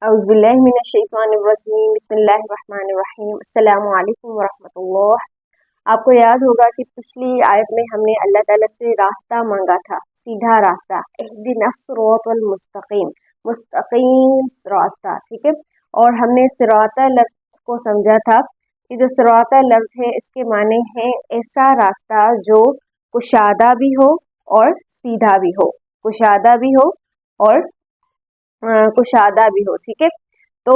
औज़ुबिल्लाहिमिनश्शैतानिर्रजीम बिस्मिल्लाहिर्रहमानिर्रहीम अस्सलामु अलैकुम वरहमतुल्लाह। आपको याद होगा कि पिछली आयत में हमने अल्लाह ताला से रास्ता मांगा था, सीधा रास्ता, इहदिनस्सिरातल मुस्तकीम, मुस्तकीम रास्ता, ठीक है। और हमने सिराता लफ्ज़ को समझा था कि जो सिराता लफ्ज़ है इसके माने हैं ऐसा रास्ता जो कुशादा भी हो और सीधा भी हो, कुशादा भी हो और कुशादा भी हो, ठीक है। तो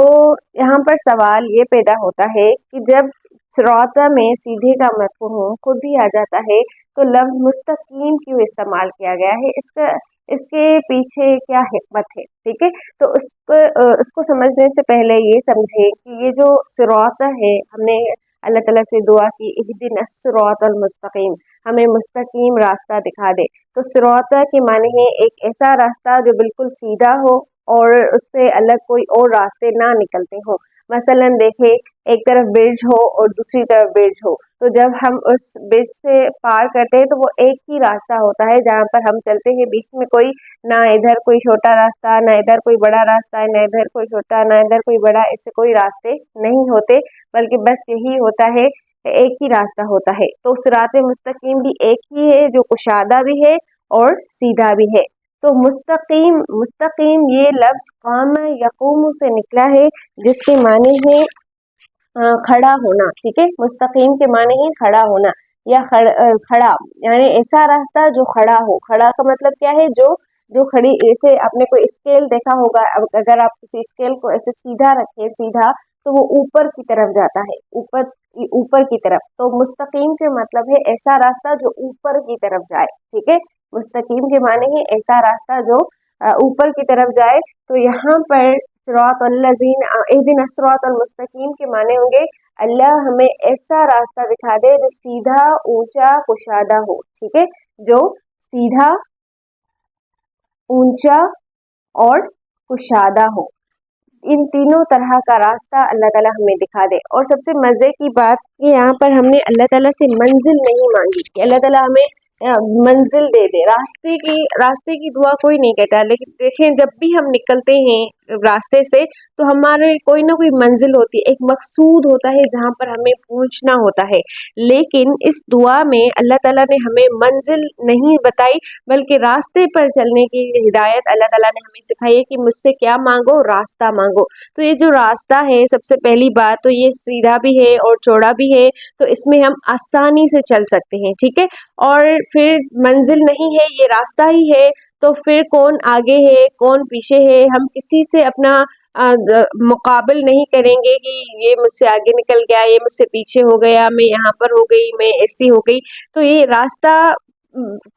यहाँ पर सवाल ये पैदा होता है कि जब सिराता में सीधे का मफ़हूम खुद ही आ जाता है तो लफ्ज़ मुस्तकीम क्यों इस्तेमाल किया गया है, इसके पीछे क्या हिकमत है, ठीक है। तो उसको समझने से पहले ये समझें कि ये जो सिराता है, हमने अल्लाह ताला से दुआ की इहदिनस सिरातल मुस्तकीम, हमें मुस्तकीम रास्ता दिखा दे। तो सिराता के माने हैं एक ऐसा रास्ता जो बिल्कुल सीधा हो और उससे अलग कोई और रास्ते ना निकलते हों। मसलन देखें, एक तरफ ब्रिज हो और दूसरी तरफ ब्रिज हो, तो जब हम उस ब्रिज से पार करते हैं तो वो एक ही रास्ता होता है जहाँ पर हम चलते हैं, बीच में कोई ना इधर कोई छोटा रास्ता, ना इधर कोई बड़ा रास्ता है, ना इधर कोई छोटा, ना इधर कोई बड़ा, ऐसे कोई रास्ते नहीं होते, बल्कि बस यही होता है, एक ही रास्ता होता है। तो सिराते मुस्तकीम भी एक ही है जो कुशादा भी है और सीधा भी है। तो मुस्तकीम, मुस्तकीम ये लफ्ज़ क़ाम यक़ूम से निकला है जिसके माने है खड़ा होना, ठीक है। मुस्तकीम के माने है खड़ा होना या खड़ा, यानी ऐसा रास्ता जो खड़ा हो। खड़ा का मतलब क्या है, जो खड़ी, जैसे आपने कोई स्केल देखा होगा, अगर आप किसी स्केल को ऐसे सीधा रखें, सीधा, तो वो ऊपर की तरफ जाता है, ऊपर की तरफ। तो मुस्तकीम के मतलब है ऐसा रास्ता जो ऊपर की तरफ जाए, ठीक है। मुस्तकीम के माने है ऐसा रास्ता जो ऊपर की तरफ जाए। तो यहाँ पर इहदिनस सिरातल मुस्तकीम के माने होंगे अल्लाह हमें ऐसा रास्ता दिखा दे जो सीधा, ऊंचा, कुशादा हो, ठीक है। जो सीधा, ऊंचा और कुशादा हो, इन तीनों तरह का रास्ता अल्लाह ताला हमें दिखा दे। और सबसे मज़े की बात कि यहाँ पर हमने अल्लाह ताला से मंजिल नहीं मांगी कि अल्लाह ताला हमें मंजिल दे दे। रास्ते की दुआ कोई नहीं कहता, लेकिन देखें जब भी हम निकलते हैं रास्ते से तो हमारे कोई ना कोई मंजिल होती है, एक मकसूद होता है जहाँ पर हमें पहुँचना होता है। लेकिन इस दुआ में अल्लाह ताला ने हमें मंजिल नहीं बताई, बल्कि रास्ते पर चलने की हिदायत अल्लाह ताला ने हमें सिखाई है कि मुझसे क्या मांगो, रास्ता मांगो। तो ये जो रास्ता है, सबसे पहली बात तो ये सीधा भी है और चौड़ा भी है, तो इसमें हम आसानी से चल सकते हैं, ठीक है। और फिर मंजिल नहीं है, ये रास्ता ही है, तो फिर कौन आगे है कौन पीछे है, हम किसी से अपना मुकाबल नहीं करेंगे कि ये मुझसे आगे निकल गया, ये मुझसे पीछे हो गया, मैं यहाँ पर हो गई, मैं ऐसी हो गई। तो ये रास्ता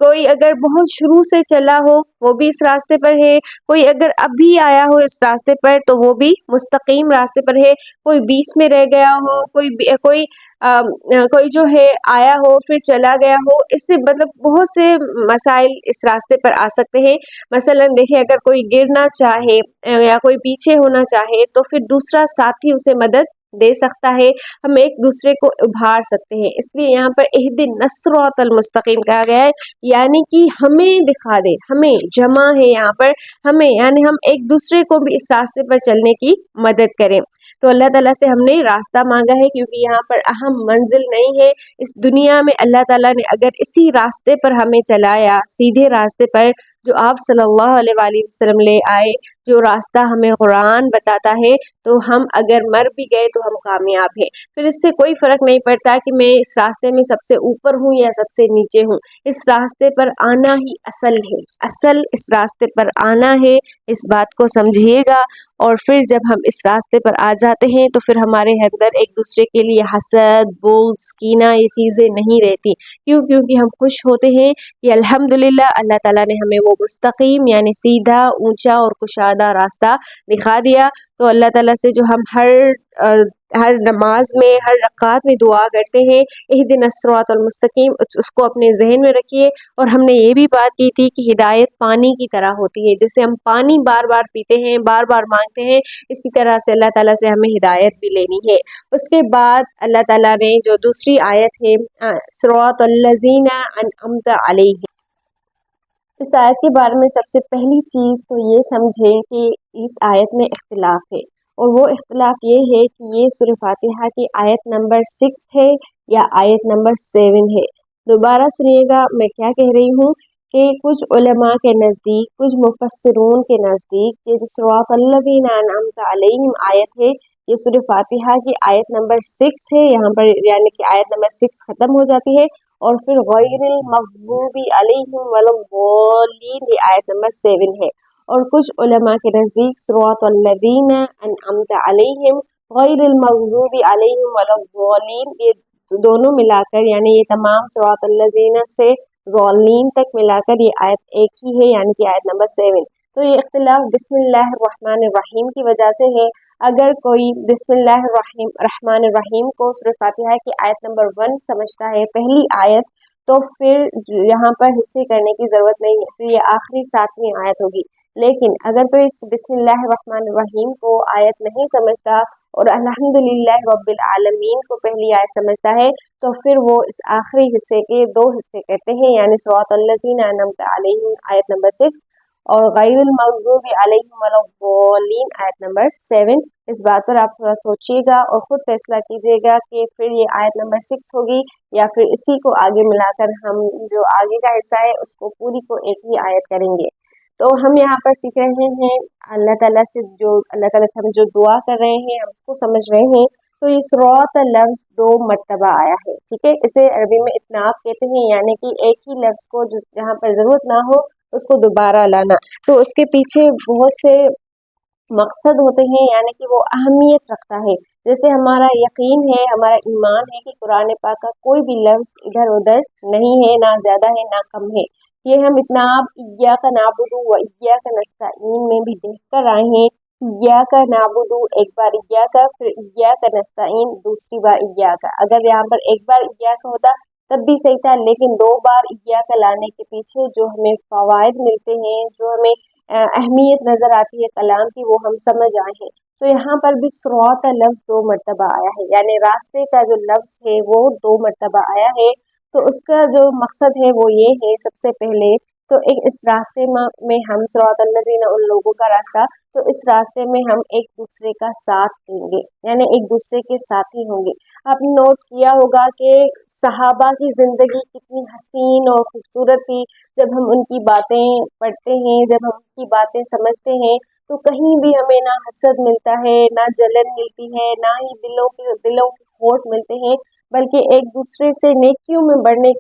कोई अगर बहुत शुरू से चला हो वो भी इस रास्ते पर है, कोई अगर अभी आया हो इस रास्ते पर तो वो भी मुस्तकीम रास्ते पर है, कोई बीच में रह गया हो, कोई जो है आया हो फिर चला गया हो, इससे मतलब बहुत से मसाइल इस रास्ते पर आ सकते हैं। मसलन देखिए, अगर कोई गिरना चाहे या कोई पीछे होना चाहे तो फिर दूसरा साथी उसे मदद दे सकता है, हम एक दूसरे को उभार सकते हैं। इसलिए यहाँ पर इहदिनस सिरातल मुस्तकीम कहा गया है, यानी कि हमें दिखा दे, हमें जमा है यहाँ पर, हमें यानी हम एक दूसरे को भी इस रास्ते पर चलने की मदद करें। तो अल्लाह ताला से हमने रास्ता मांगा है क्योंकि यहाँ पर अहम मंजिल नहीं है इस दुनिया में। अल्लाह ताला ने अगर इसी रास्ते पर हमें चलाया, सीधे रास्ते पर जो आप सल्लल्लाहु अलैहि वसल्लम ले आए, जो रास्ता हमें कुरान बताता है, तो हम अगर मर भी गए तो हम कामयाब हैं। फिर इससे कोई फ़र्क नहीं पड़ता कि मैं इस रास्ते में सबसे ऊपर हूँ या सबसे नीचे हूँ, इस रास्ते पर आना ही असल है, असल इस रास्ते पर आना है, इस बात को समझिएगा। और फिर जब हम इस रास्ते पर आ जाते हैं तो फिर हमारे अंदर एक दूसरे के लिए हसद, बुग़्ज़, कीना ये चीज़ें नहीं रहती। क्यों? क्योंकि हम खुश होते हैं कि अल्हम्दुलिल्लाह अल्लाह ताला ने हमें वो मुस्तकीम यानी सीधा, ऊंचा और कुशादा रास्ता दिखा दिया। तो अल्लाह ताला से जो हम हर नमाज में, हर रकात में दुआ करते हैं इहदिनस सिरातल मुस्तकीम, उसको अपने जहन में रखिए। और हमने ये भी बात की थी कि हिदायत पानी की तरह होती है, जैसे हम पानी बार बार पीते हैं, बार बार मांगते हैं, इसी तरह से अल्लाह ताला से हमें हिदायत भी लेनी है। उसके बाद अल्लाह ताला ने जो दूसरी आयत है सिरातल लज़ीना अनअमत अलैहिम, इस आयत के बारे में सबसे पहली चीज़ तो ये समझें कि इस आयत में इख्तिलाफ है, और वो इख्तिलाफ ये है कि ये सूरह फातिहा की आयत नंबर 6 है या आयत नंबर 7 है। दोबारा सुनिएगा मैं क्या कह रही हूँ कि कुछ उलमा के नज़दीक, कुछ मुफस्सिरून के नज़दीक ये जो सिरातल्लज़ीना अनअमता अलैहिम आयत है, ये सूरह फातिहा की आयत नंबर 6 है। यहाँ पर यानी कि आयत नंबर 6 ख़त्म हो जाती है और फिर गैरिल मग़ज़ूबी अलैहिम वलद्दाल्लीन ये आयत नंबर 7 है। और कुछ उलमा के नज़दीक सिरातल्लज़ीना अनअमता अलैहिम गैरिल मग़ज़ूबी अलैहिम वलद्दाल्लीन ये दोनों मिलाकर यानी ये तमाम सिरातल्लज़ीना से ज़ालिन तक मिलाकर ये आयत एक ही है, यानी कि आयत नंबर 7। तो ये इख्तिलाफ बिस्मिल्लाहिर्रहमानिर्रहीम की वजह से है। अगर कोई बिस्मिल्लाहिर्रहमानिर्रहीम को सूरह फातिहा की आयत नंबर 1 समझता है, पहली आयत, तो फिर यहाँ पर हिस्से करने की ज़रूरत नहीं है, फिर ये आखिरी 7वीं आयत होगी। लेकिन अगर कोई इस बिस्मिल्लाहिर्रहमानिर्रहीम को आयत नहीं समझता और अल्हम्दुलिल्लाह रब्बिल आलमीन को पहली आयत समझता है, तो फिर वो इस आखिरी हिस्से के 2 हिस्से करते हैं, यानी सिरातल्लज़ीना अनअमता अलैहिम आयत नंबर 6 और गैरिल मग़ज़ूबी अलैहिम वलद्दाल्लीन आयत नंबर 7। इस बात पर आप थोड़ा सोचिएगा और ख़ुद फैसला कीजिएगा कि फिर ये आयत नंबर 6 होगी या फिर इसी को आगे मिलाकर हम जो आगे का हिस्सा है उसको पूरी को एक ही आयत करेंगे। तो हम यहाँ पर सीख रहे हैं अल्लाह ताला से, जो अल्लाह ताला से हम जो दुआ कर रहे हैं हम उसको समझ रहे हैं। तो ये सिरात लफ्ज़ 2 मरतबा आया है, ठीक है। इसे अरबी में इतनाब कहते हैं, यानी कि एक ही लफ्ज़ को जिस जहाँ पर ज़रूरत ना हो उसको दोबारा लाना। तो उसके पीछे बहुत से मकसद होते हैं, यानी कि वो अहमियत रखता है। जैसे हमारा यकीन है, हमारा ईमान है कि कुरान पाक का कोई भी लफ्ज़ इधर उधर नहीं है, ना ज़्यादा है ना कम है। ये हम इत्नाब इय्याका नाबुदु व इय्याका नस्तईन में भी देख कर आए हैं। इय्याका नाबुदु एक बार इय्याका, फिर इय्याका नस्तईन दूसरी बार इय्याका। अगर यहाँ पर एक बार इय्याका होता तब भी सही था, लेकिन 2 बार इय्याका लाने के पीछे जो हमें फ़वाइद मिलते हैं, जो हमें अहमियत नज़र आती है कलाम की, वो हम समझ आए हैं। तो यहाँ पर भी सिरात लफ्ज़ 2 मरतबा आया है, यानी रास्ते का जो लफ्ज़ है वो 2 मरतबा आया है। तो उसका जो मकसद है वो ये है, सबसे पहले तो एक इस रास्ते में हम सिरातल्लज़ीना उन लोगों का रास्ता, तो इस रास्ते में हम एक दूसरे का साथ देंगे, यानी एक दूसरे के साथी होंगे। आपने नोट किया होगा कि सहाबा की ज़िंदगी कितनी हसीन और खूबसूरत थी। जब हम उनकी बातें पढ़ते हैं, जब हम उनकी बातें समझते हैं, तो कहीं भी हमें ना हसद मिलता है, ना जलन मिलती है, ना ही दिलों के होठ मिलते हैं, बल्कि एक दूसरे से नेकियों में बढ़ने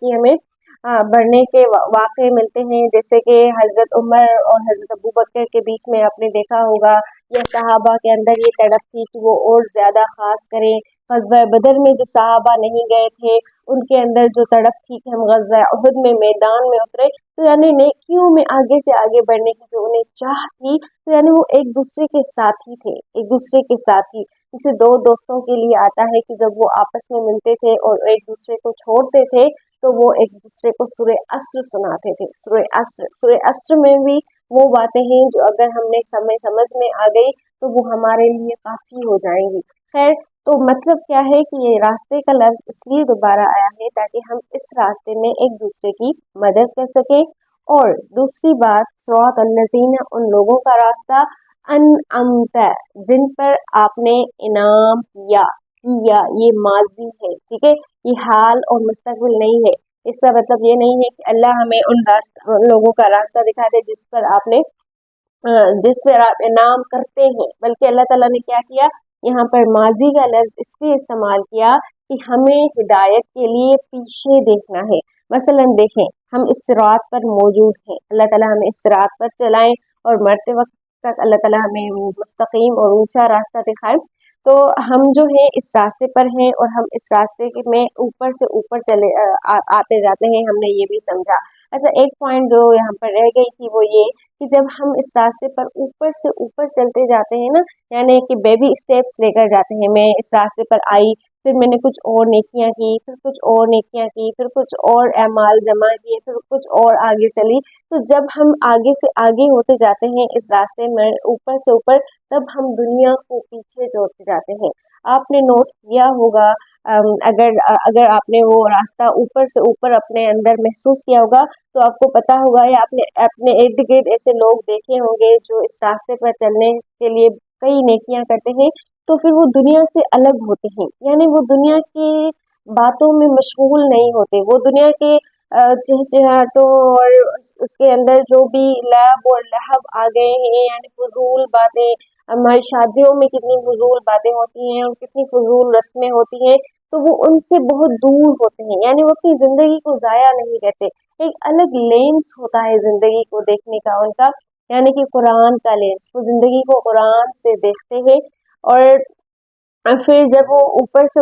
के वाक़े मिलते हैं। जैसे कि हज़रत उमर और हज़रत अबू बकर के बीच में आपने देखा होगा, या सहाबा के अंदर ये तड़प थी कि वो और ज़्यादा ख़ास करें। ग़ज़वा बदर में जो सहाबा नहीं गए थे, उनके अंदर जो तड़प थी कि हम ग़ज़वा उहद में मैदान में उतरे, तो यानी नेकियों में आगे से आगे बढ़ने की जो उन्हें चाह थी, तो यानी वो एक दूसरे के साथी थे, एक दूसरे के साथी। जैसे 2 दोस्तों के लिए आता है कि जब वो आपस में मिलते थे और एक दूसरे को छोड़ते थे, तो वो एक दूसरे को सूरह अस्र सुनाते थे। सूरह अस्र में भी वो बातें हैं जो अगर हमने समझ में आ गई तो वो हमारे लिए काफ़ी हो जाएंगी। खैर, तो मतलब क्या है कि ये रास्ते का लफ्ज़ इसलिए दोबारा आया है ताकि हम इस रास्ते में एक दूसरे की मदद कर सकें। और दूसरी बात, सिरातल्लज़ीना उन लोगों का रास्ता, अनअमता जिन पर आपने इनाम किया, ये माजी है, ठीक है। ये हाल और मुस्तकबिल नहीं है। इसका मतलब ये नहीं है कि अल्लाह हमें उन लोगों का रास्ता दिखा दे जिस पर आप इनाम करते हैं, बल्कि अल्लाह ताला ने क्या किया, यहाँ पर माजी का लफ्ज़ इसलिए इस्तेमाल किया कि हमें हिदायत के लिए पीछे देखना है। मसलन देखें, हम इस सिरात पर मौजूद हैं, अल्लाह ताला हमें इस सिरात पर चलाएं और मरते वक्त तक अल्लाह ताला हमें मुस्तकीम और ऊंचा रास्ता दिखाएं। तो हम जो है इस रास्ते पर हैं और हम इस रास्ते में ऊपर से ऊपर आते जाते हैं, हमने ये भी समझा। अच्छा, एक पॉइंट जो यहाँ पर रह गई थी वो ये कि जब हम इस रास्ते पर ऊपर से ऊपर चलते जाते हैं ना, यानी कि बेबी स्टेप्स लेकर जाते हैं। मैं इस रास्ते पर आई, फिर मैंने कुछ और नेकियां की, फिर कुछ और नेकियां की, फिर कुछ और अमाल जमा किए, फिर कुछ और आगे चली। तो जब हम आगे से आगे होते जाते हैं इस रास्ते में ऊपर से ऊपर, तब हम दुनिया को पीछे छोड़ते जाते हैं। आपने नोट किया होगा अगर आपने वो रास्ता ऊपर से ऊपर अपने अंदर महसूस किया होगा तो आपको पता होगा, या अपने अपने इर्द गिर्द ऐसे लोग देखे होंगे जो इस रास्ते पर चलने के लिए कई नेकियां करते हैं, तो फिर वो दुनिया से अलग होते हैं, यानी वो दुनिया की बातों में मशगूल नहीं होते, वो दुनिया के चहचहाटों और उसके अंदर जो भी लैब और लहब आ गए हैं, यानी फजूल बातें, हमारी शादियों में कितनी फजूल बातें होती हैं और कितनी फजूल रस्में होती हैं, तो वो उनसे बहुत दूर होते हैं, यानी वो अपनी जिंदगी को जाया नहीं करते। एक अलग लेंस होता है जिंदगी को देखने का उनका, यानी कि कुरान का लेंस, वो जिंदगी को कुरान से देखते हैं। और फिर जब हम ऊपर से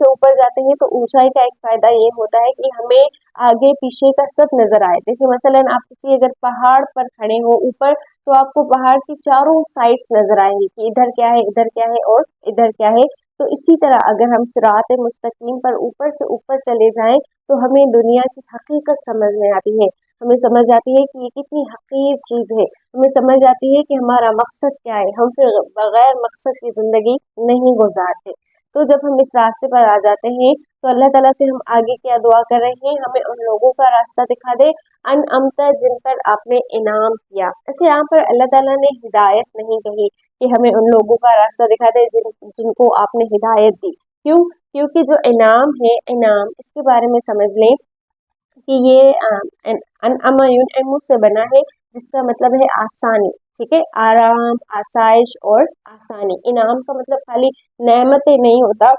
ऊपर जाते हैं तो ऊंचाई का एक फायदा ये होता है कि हमें आगे पीछे का सब नजर आए। देखिए मसलन आप किसी अगर पहाड़ पर खड़े हो ऊपर, तो आपको पहाड़ की चारों साइड्स नजर आएंगी कि इधर क्या है, इधर क्या है और इधर क्या है। तो इसी तरह अगर हम सिरात मुस्तकीम पर ऊपर से ऊपर चले जाएं तो हमें दुनिया की हकीकत समझ में आती है, हमें समझ आती है कि ये कितनी हकीर चीज है, हमें समझ आती है कि हमारा मकसद क्या है, हम फिर बगैर मकसद की जिंदगी नहीं गुजारते। तो जब हम इस रास्ते पर आ जाते हैं तो अल्लाह ताला से हम आगे क्या दुआ कर रहे हैं, हमें उन लोगों का रास्ता दिखा दे अनअमता जिन पर आपने इनाम किया। अच्छा, यहाँ पर अल्लाह ताला ने हिदायत नहीं कही कि हमें उन लोगों का रास्ता दिखा दे जिनको आपने हिदायत दी। क्यों? क्योंकि जो इनाम है, इनाम इसके बारे में समझ लें कि ये अनअमा से बना है, जिसका मतलब है आसानी। ठीक है, आराम, आसाइश और आसानी। इनाम का मतलब खाली नेमतें नहीं होता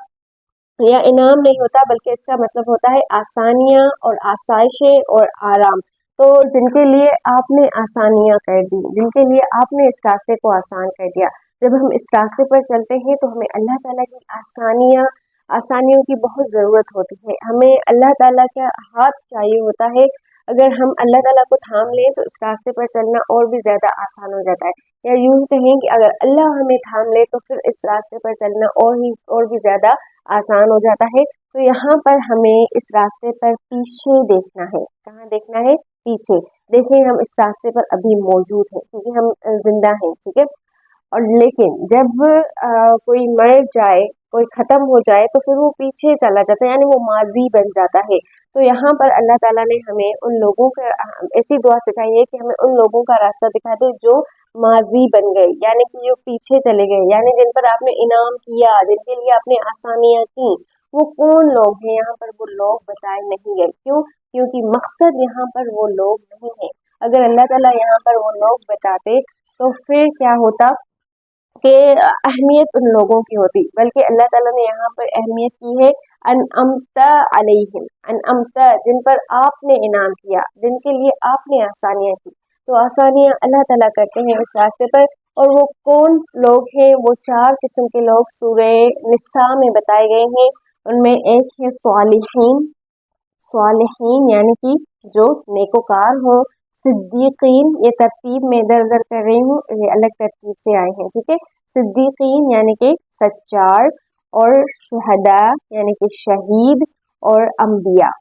या इनाम नहीं होता, बल्कि इसका मतलब होता है आसानियां और आसाइशें और आराम। तो जिनके लिए आपने आसानियां कर दी, जिनके लिए आपने इस रास्ते को आसान कर दिया, जब हम इस रास्ते पर चलते हैं तो हमें अल्लाह ताला की आसानियों की बहुत ज़रूरत होती है, हमें अल्लाह ताला का हाथ चाहिए होता है। अगर हम अल्लाह ताला को थाम लें तो इस रास्ते पर चलना और भी ज़्यादा आसान हो जाता है, या यूं कहें कि अगर अल्लाह हमें थाम ले तो फिर इस रास्ते पर चलना और भी ज़्यादा आसान हो जाता है। तो यहाँ पर हमें इस रास्ते पर पीछे देखना है। कहाँ देखना है? पीछे। देखें हम इस रास्ते पर अभी मौजूद हैं क्योंकि हम जिंदा हैं, ठीक है। और लेकिन जब कोई मर जाए, कोई खत्म हो जाए, तो फिर वो पीछे चला जाता है, यानी वो माजी बन जाता है। तो यहाँ पर अल्लाह ताला ने हमें उन लोगों का ऐसी दुआ सिखाई है कि हमें उन लोगों का रास्ता दिखा दे जो माजी बन गए, यानी कि जो पीछे चले गए, यानी जिन पर आपने इनाम किया, जिनके लिए आपने आसानियां की, वो कौन लोग हैं। यहाँ पर वो लोग बताए नहीं गए। क्यों? क्योंकि मकसद यहाँ पर वो लोग नहीं है। अगर अल्लाह ताला यहाँ पर वो लोग बताते तो फिर क्या होता कि अहमियत उन लोगों की होती, बल्कि अल्लाह ताला ने यहाँ पर अहमियत की है अनअमता अलैहिम, अनअमता जिन पर आपने इनाम किया, जिनके लिए आपने आसानियां की। तो आसानियां अल्लाह ताला करते हैं इस रास्ते पर। और वो कौन लोग हैं? वो 4 किस्म के लोग सूरह निसा में बताए गए हैं। उनमें एक है स्वालिहीन, स्वालिहीन यानी कि जो नेकोकार हो। सिद्दीकीन, ये तरतीब में इधर उधर कर रही हूँ, ये अलग तरतीब से आए हैं, ठीक है। सिद्दीकीन यानी कि सच्चार, और शुहदा यानी कि शहीद, और अंबिया,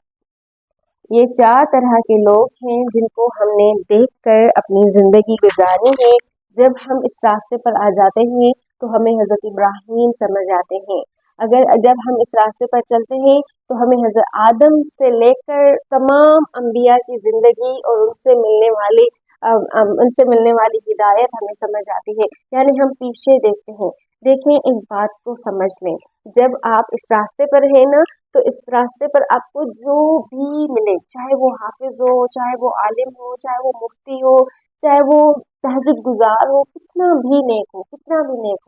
ये 4 तरह के लोग हैं जिनको हमने देखकर अपनी जिंदगी गुजारनी है। जब हम इस रास्ते पर आ जाते हैं तो हमें हजरत इब्राहीम समझ आते हैं। जब हम इस रास्ते पर चलते हैं तो हमें हजरत आदम से लेकर तमाम अंबिया की जिंदगी और उनसे मिलने वाली हिदायत हमें समझ आती है, यानी हम पीछे देखते हैं। देखें, एक बात को समझ लें, जब आप इस रास्ते पर हैं ना, तो इस रास्ते पर आपको जो भी मिले, चाहे वो हाफिज हो, चाहे वो आलिम हो, चाहे वो मुफ्ती हो, चाहे वो तहज्जुद गुजार हो, कितना भी नेक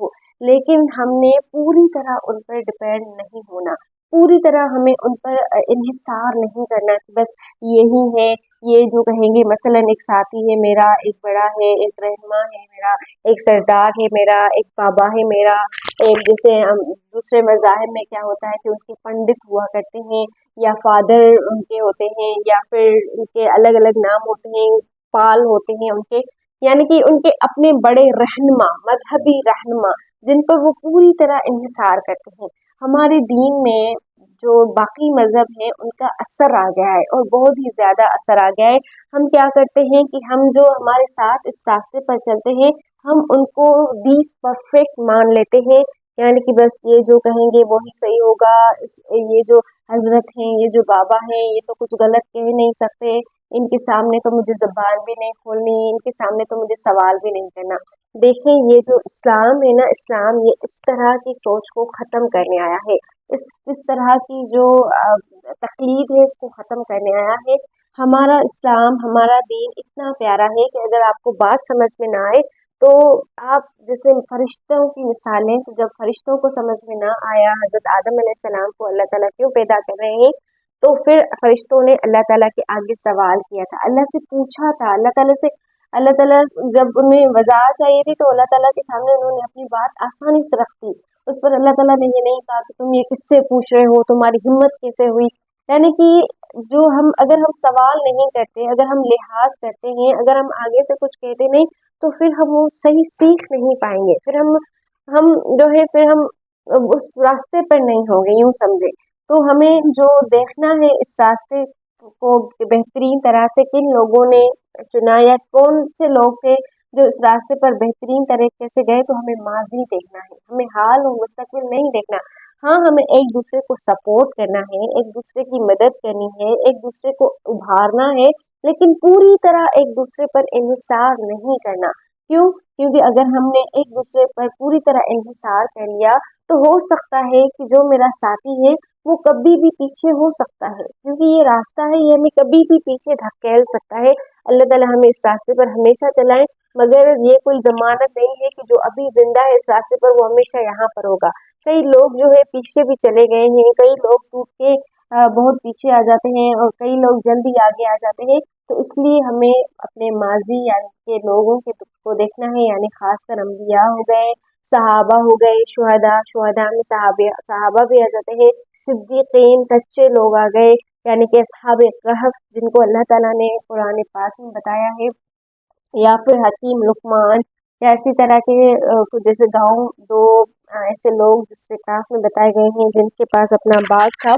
हो, लेकिन हमने पूरी तरह उन पर डिपेंड नहीं होना, पूरी तरह हमें उन पर इन्हिसार नहीं करना कि बस यही है, ये जो कहेंगे। मसलन एक साथी है मेरा, एक बड़ा है, एक रहमा है मेरा, एक सरदार है मेरा, एक बाबा है मेरा, एक जैसे दूसरे मज़ाहिब में क्या होता है कि उनके पंडित हुआ करते हैं, या फादर उनके होते हैं, या फिर उनके अलग अलग नाम होते हैं, पाल होते हैं उनके, यानी कि उनके अपने बड़े रहनुमा, मजहबी रहनुमा, जिन पर वो पूरी तरह इन्हिसार करते हैं। हमारे दीन में जो बाकी मजहब हैं उनका असर आ गया है, और बहुत ही ज्यादा असर आ गया है। हम क्या करते हैं कि हम जो हमारे साथ इस रास्ते पर चलते हैं, हम उनको दी परफेक्ट मान लेते हैं यानी कि बस ये जो कहेंगे वही सही होगा, ये जो हजरत हैं, ये जो बाबा हैं, ये तो कुछ गलत कह नहीं सकते, इनके सामने तो मुझे ज़बान भी नहीं खोलनी, इनके सामने तो मुझे सवाल भी नहीं करना। देखें, ये जो इस्लाम है ना, इस्लाम ये इस तरह की सोच को ख़त्म करने आया है, इस तरह की जो तकलीद है इसको ख़त्म करने आया है। हमारा इस्लाम, हमारा दीन इतना प्यारा है कि अगर आपको बात समझ में ना आए तो आप जैसे फरिश्तों की मिसालें, तो जब फरिश्तों को समझ में ना आया हज़रत आदम अलैहिस्सलाम को अल्लाह ताला क्यों पैदा कर रहे हैं, तो फिर फरिश्तों ने अल्लाह ताला के आगे सवाल किया था, अल्लाह से पूछा था, अल्लाह ताला से, अल्लाह ताला जब उन्हें वज़ाहत चाहिए थी तो अल्लाह ताला के सामने उन्होंने अपनी बात आसानी से रख दी। उस पर अल्लाह ताला ने ये नहीं कहा कि तुम ये किससे पूछ रहे हो, तुम्हारी हिम्मत कैसे हुई। यानी कि जो हम, अगर हम सवाल नहीं करते, अगर हम लिहाज करते हैं, अगर हम आगे से कुछ कहते नहीं, तो फिर हम वो सही सीख नहीं पाएंगे, फिर हम जो है फिर हम उस रास्ते पर नहीं होंगे, यूं समझे। तो हमें जो देखना है इस रास्ते को बेहतरीन तरह से किन लोगों ने चुना या कौन से लोग थे जो इस रास्ते पर बेहतरीन तरीके से गए, तो हमें माजी देखना है, हमें हाल और मुस्तकबिल नहीं देखना। हाँ, हमें एक दूसरे को सपोर्ट करना है, एक दूसरे की मदद करनी है, एक दूसरे को उभारना है, लेकिन पूरी तरह एक दूसरे पर इन्हिसार नहीं करना। क्यों? क्योंकि अगर हमने एक दूसरे पर पूरी तरह इन्हिसार कर लिया तो हो सकता है कि जो मेरा साथी है वो कभी भी पीछे हो सकता है, क्योंकि ये रास्ता है, ये हमें कभी भी पीछे धकेल सकता है। अल्लाह ताला हमें इस रास्ते पर हमेशा चलाए, मगर ये कोई जमानत नहीं है कि जो अभी जिंदा है इस रास्ते पर वो हमेशा यहाँ पर होगा। कई लोग जो है पीछे भी चले गए हैं, कई लोग टूट के बहुत पीछे आ जाते हैं और कई लोग जल्दी आगे आ जाते हैं। तो इसलिए हमें अपने माजी यानी के लोगों के को देखना है, यानी खासकर अम्बिया हो गए, सहाबा हो गए, शुहदा में सहाबा भी आ जाते हैं, सिद्दीकीन सच्चे लोग आ गए, यानी कि असहाबे कहफ जिनको अल्लाह ताला ने कुरान पाक में बताया है, या फिर हकीम लुकमान, या इसी तरह के कुछ जैसे गाँव दो ऐसे लोग दूसरे काफ में बताए गए हैं जिनके पास अपना बाग था।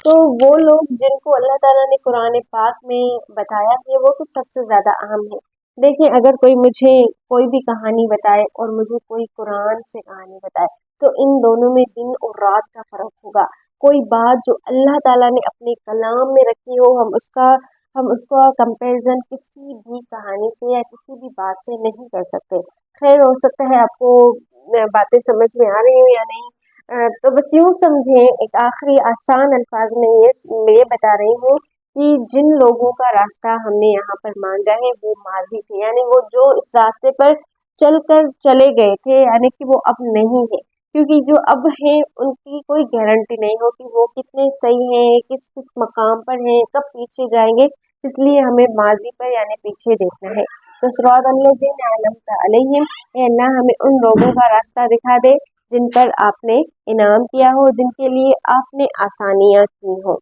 तो वो लोग जिनको अल्लाह ताला ने कुरान पाक में बताया है वो तो सबसे ज़्यादा अहम है। देखिए, अगर कोई मुझे कोई भी कहानी बताए और मुझे कोई कुरान से कहानी बताए, तो इन दोनों में दिन और रात का फ़र्क होगा। कोई बात जो अल्लाह ताला ने अपने कलाम में रखी हो, हम उसका कंपैरिजन किसी भी कहानी से या किसी भी बात से नहीं कर सकते। खैर, हो सकता है आपको बातें समझ में आ रही हो या नहीं। तो बस यूँ समझें, एक आखिरी आसान अल्फाज में ये बता रही हूँ कि जिन लोगों का रास्ता हमने यहाँ पर मांगा है वो माजी थे, यानी वो जो इस रास्ते पर चलकर चले गए थे, यानी कि वो अब नहीं है, क्योंकि जो अब हैं उनकी कोई गारंटी नहीं हो कि वो कितने सही हैं, किस किस मकाम पर हैं, कब पीछे जाएंगे। इसलिए हमें माजी पर यानी पीछे देखना है। तो सिरातल्लज़ीना अनअमता अलैहिम, ए अल्लाह हमें उन लोगों का रास्ता दिखा दे जिन पर आपने इनाम किया हो, जिनके लिए आपने आसानियाँ की हो।